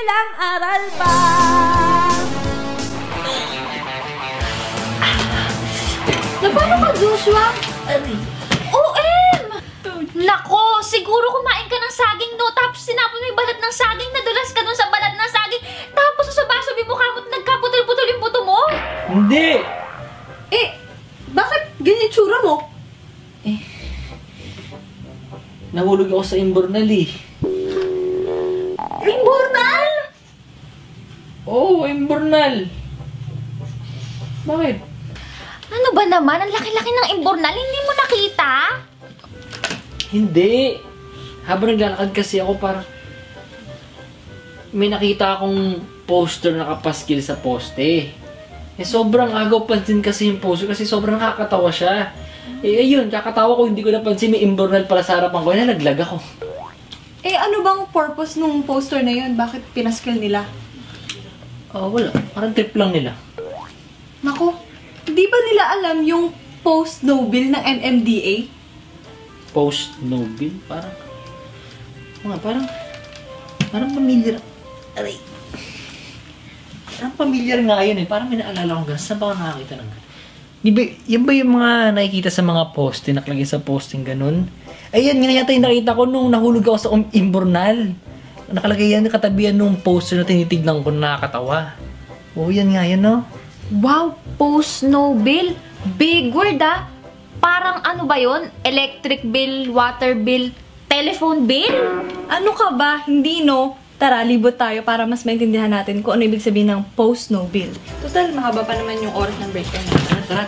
lang, aral pa. Paano ka, Joshua? OM! Nako, siguro kumain ka ng saging, no? Tapos sinapon mo yung balat ng saging, nadulas ka dun sa balat ng saging, tapos sa baso yung mukha mo at nagkaputol-putol yung buto mo? Hindi! Bakit ganyan tsura mo? Nahulog ako sa imbornal eh. Imbornal? Oo, imbornal. Bakit? Ano ba naman? Ang laki-laki ng imbornal, hindi mo nakita? Hindi. Habang naglalakad kasi ako parang may nakita akong poster nakapaskil sa poste. Sobrang agaw pansin kasi yung poster kasi sobrang nakakatawa siya. Ayun, kakatawa ko, hindi ko napansin may imbornal pala sa harapan ko. Nalaglag ako. Ano bang purpose nung poster na yun? Bakit pinaskil nila? Wala. Parang trip lang nila. Nako, di ba nila alam yung post-no bill ng MMDA? Post-no bill? Parang familiar. Aray. Parang familiar nga yun eh. Parang may naalala ko gano'n. Saan ba ka nakakita ng gano'n? Di ba, yan ba yung mga nakikita sa mga poste, nakalagay sa posting gano'n? Ayan, nga yata yung nakita ko nung nahulog ako sa imbornal. Nakalagay yan, katabihan nung poster na tinitignan ko na nakakatawa. Yan nga yan, no? Wow, post-no bill? Big word ah! Parang ano ba yun? Electric bill, water bill, telephone bill? Ano ka ba? Hindi, no? Tara, libot tayo para mas maintindihan natin kung ano ibig sabihin ng post-no bill. Total, mahaba pa naman yung oras ng break time. Tara.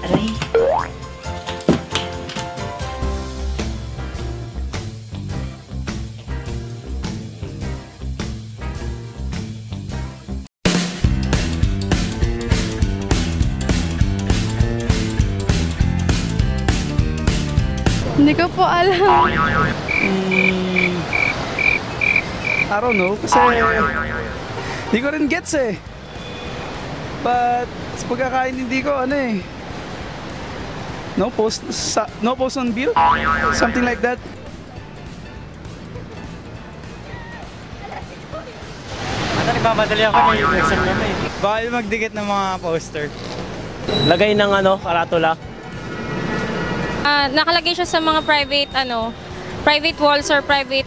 Aray. Hindi ko po alam. I don't know, kasi hindi ko rin gets eh. But sa pagkakaintindi ko, no post on bill? Something like that. Nagmamadali ako yung exam naman eh. Baka yung magdikit ng mga poster. Lagay ng karatula. Nakalagay siya sa mga private walls or private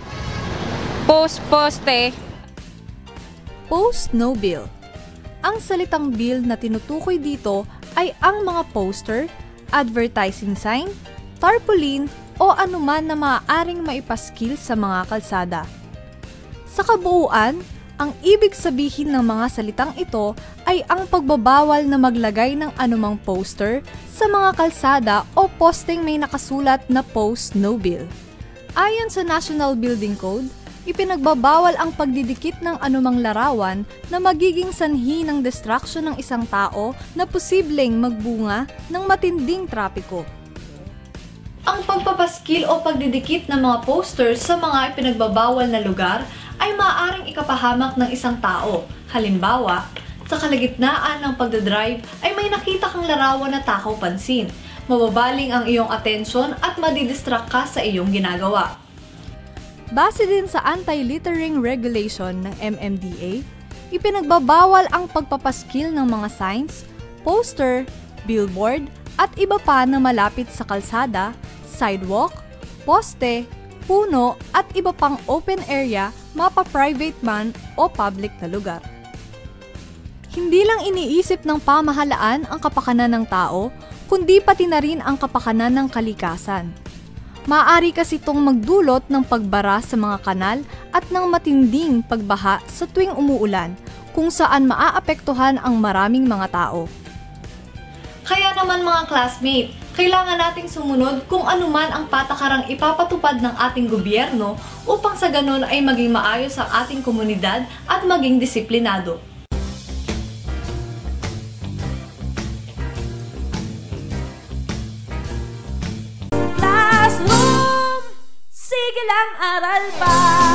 poste. Post-no bill. Ang salitang bill na tinutukoy dito ay ang mga poster, advertising sign, tarpaulin o anuman na maaaring maipaskil sa mga kalsada. Sa kabuuan, ang ibig sabihin ng mga salitang ito ay ang pagbabawal na maglagay ng anumang poster sa mga kalsada o posteng may nakasulat na post-no bill. Ayon sa National Building Code, ipinagbabawal ang pagdidikit ng anumang larawan na magiging sanhi ng distraction ng isang tao na posibleng magbunga ng matinding trapiko. Ang pagpapaskil o pagdidikit ng mga posters sa mga ipinagbabawal na lugar ay maaaring ikapahamak ng isang tao. Halimbawa, sa kalagitnaan ng pagdadrive ay may nakita kang larawan na takaw pansin. Mababaling ang iyong atensyon at madidistract ka sa iyong ginagawa. Base din sa anti-littering regulation ng MMDA, ipinagbabawal ang pagpapaskil ng mga signs, poster, billboard, at iba pa na malapit sa kalsada, sidewalk, poste, puno at iba pang open area, mapa-private man o public na lugar. Hindi lang iniisip ng pamahalaan ang kapakanan ng tao, kundi pati na rin ang kapakanan ng kalikasan. Maaari kasi itong magdulot ng pagbara sa mga kanal at ng matinding pagbaha sa tuwing umuulan, kung saan maaapektuhan ang maraming mga tao. Kaya naman mga classmate, kailangan nating sumunod kung anuman ang patakarang ipapatupad ng ating gobyerno upang sa ganun ay maging maayos ang ating komunidad at maging disiplinado. Classroom! Sige lang, aral pa!